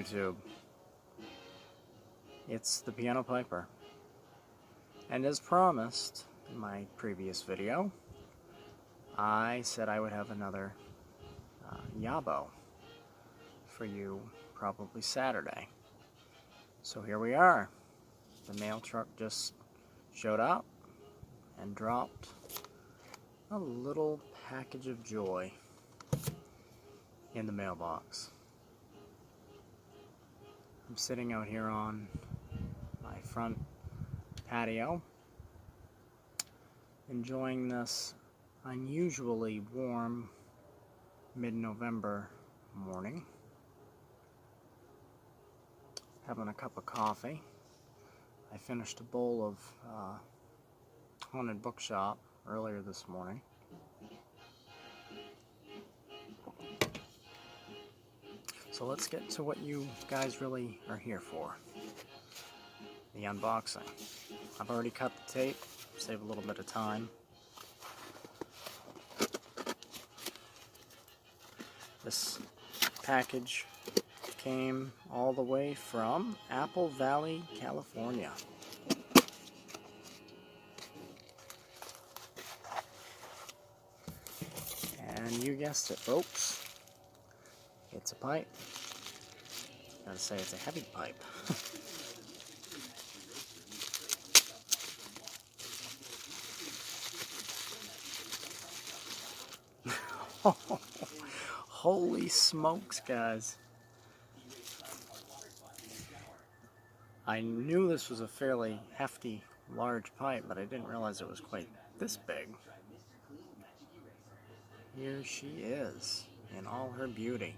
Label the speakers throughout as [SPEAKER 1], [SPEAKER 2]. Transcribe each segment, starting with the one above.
[SPEAKER 1] YouTube. It's the Piano Piper. And as promised in my previous video, I said I would have another YABO for you probably Saturday. So here we are. The mail truck just showed up and dropped a little package of joy in the mailbox. I'm sitting out here on my front patio, enjoying this unusually warm mid-November morning, having a cup of coffee. I finished a bowl of Haunted Bookshop earlier this morning. So let's get to what you guys really are here for, the unboxing. I've already cut the tape, save a little bit of time. This package came all the way from Apple Valley, California. And you guessed it, folks. It's a pipe. Gotta say, it's a heavy pipe. Holy smokes, guys. I knew this was a fairly hefty, large pipe, but I didn't realize it was quite this big. Here she is, in all her beauty.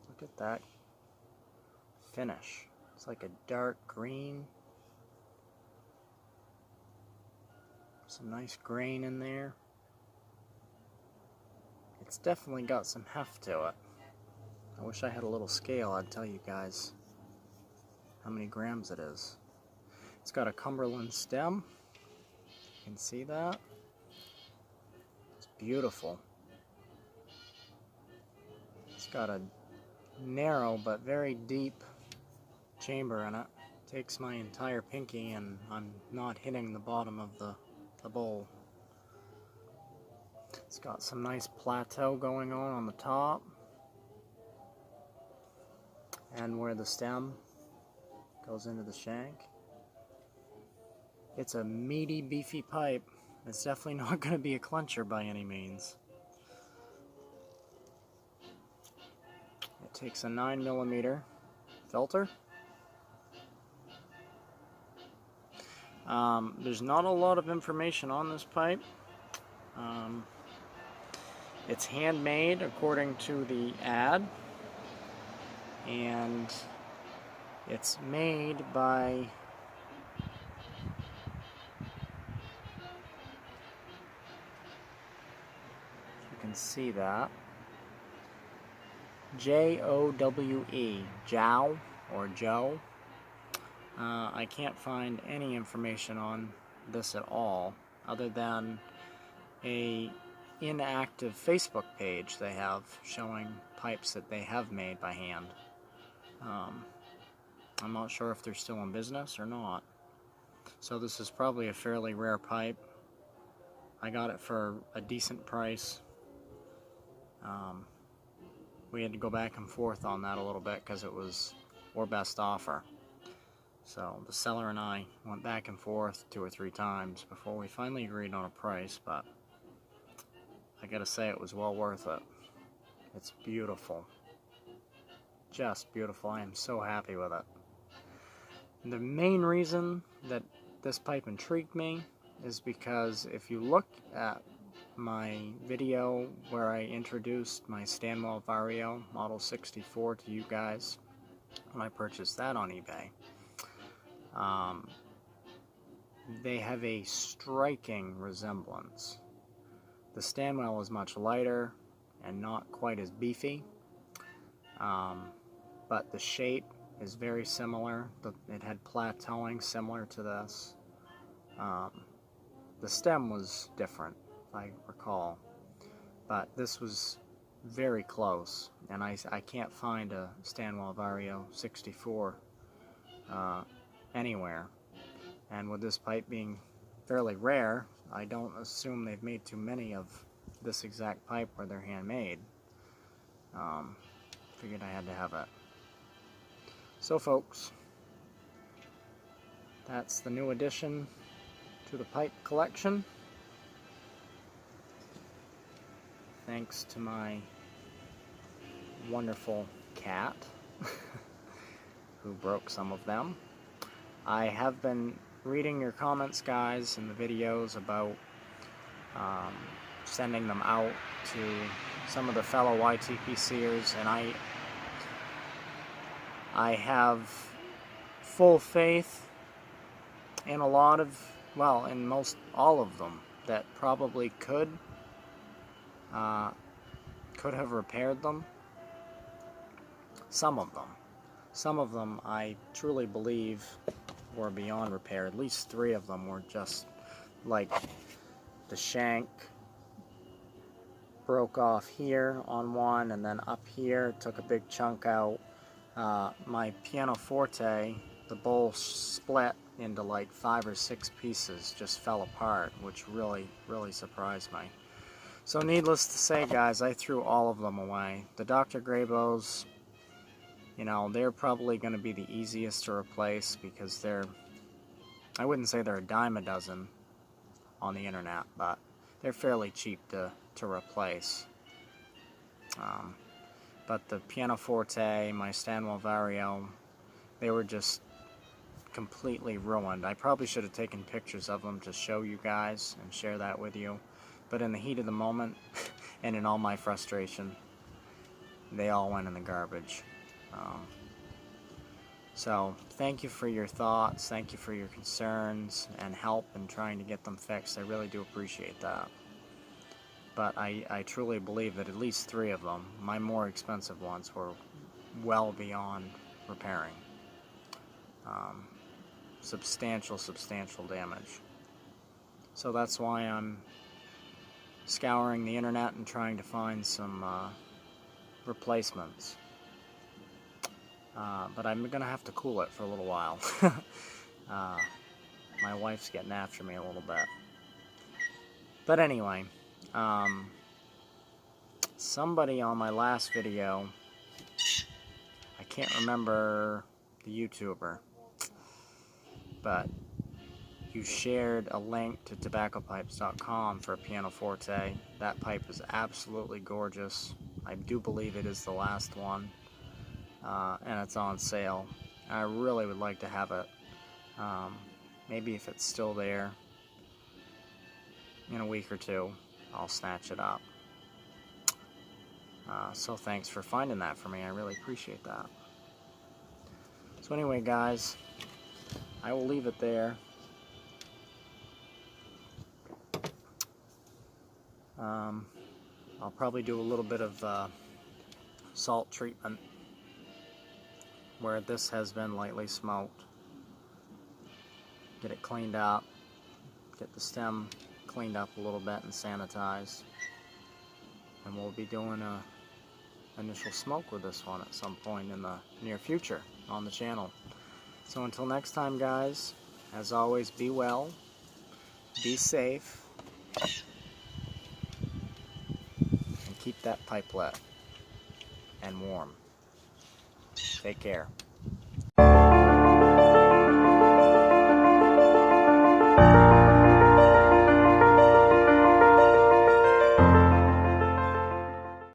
[SPEAKER 1] Look at that finish. It's like a dark green. Some nice grain in there. It's definitely got some heft to it. I wish I had a little scale. I'd tell you guys how many grams it is. It's got a Cumberland stem. You can see that. It's beautiful. It's got a narrow but very deep chamber in it. Takes my entire pinky and I'm not hitting the bottom of the bowl. It's got some nice plateau going on the top, and where the stem goes into the shank. It's a meaty, beefy pipe. It's definitely not going to be a clencher by any means. It takes a 9mm filter. There's not a lot of information on this pipe. It's handmade according to the ad, and it's made by you can see that J-O-W-E, Jow or Joe. I can't find any information on this at all, other than a inactive Facebook page they have showing pipes that they have made by hand. I'm not sure if they're still in business or not. So this is probably a fairly rare pipe. I got it for a decent price. We had to go back and forth on that a little bit because it was our best offer. So the seller and I went back and forth 2 or 3 times before we finally agreed on a price, but I gotta say it was well worth it. It's beautiful. Just beautiful. I am so happy with it. The main reason that this pipe intrigued me is because if you look at my video where I introduced my Stanwell Vario Model 64 to you guys when I purchased that on eBay, they have a striking resemblance. The Stanwell is much lighter and not quite as beefy, but the shape is very similar. It had plateauing similar to this. The stem was different, if I recall, but this was very close, and I can't find a Stanwell Vario 64 anywhere. And with this pipe being fairly rare, I don't assume they've made too many of this exact pipe where they're handmade. Figured I had to have it. So folks, that's the new addition to the pipe collection. Thanks to my wonderful cat who broke some of them. I have been reading your comments, guys, in the videos about sending them out to some of the fellow YTPCers, and I have full faith in a lot of, well, in most all of them that probably could have repaired them. Some of them I truly believe were beyond repair. At least 3 of them were just like the shank broke off here on one, and then up here took a big chunk out. My pianoforte, the bowl split into like 5 or 6 pieces, just fell apart, which really surprised me. So needless to say, guys, I threw all of them away. The Dr. Grabos, you know, they're probably going to be the easiest to replace because they're, I wouldn't say they're a dime a dozen on the internet, but they're fairly cheap to replace. But the pianoforte, my Stanwell Vario, they were just completely ruined. I probably should have taken pictures of them to show you guys and share that with you. But in the heat of the moment, and in all my frustration, they all went in the garbage. So, thank you for your thoughts, thank you for your concerns and help in trying to get them fixed. I really do appreciate that. But I truly believe that at least 3 of them, my more expensive ones, were well beyond repairing. Substantial damage. So that's why I'm scouring the internet and trying to find some replacements. But I'm going to have to cool it for a little while. My wife's getting after me a little bit. But anyway, somebody on my last video, I can't remember the YouTuber, but you shared a link to tobaccopipes.com for a pianoforte. That pipe is absolutely gorgeous. I do believe it is the last one, and it's on sale. I really would like to have it. Maybe if it's still there in a week or 2, I'll snatch it up. So thanks for finding that for me. I really appreciate that. So anyway, guys, I will leave it there. I'll probably do a little bit of salt treatment where this has been lightly smoked. Get it cleaned up, get the stem cleaned up a little bit and sanitized. And we'll be doing a initial smoke with this one at some point in the near future on the channel. So until next time, guys, as always, be well, be safe, and keep that pipe lit and warm. Take care.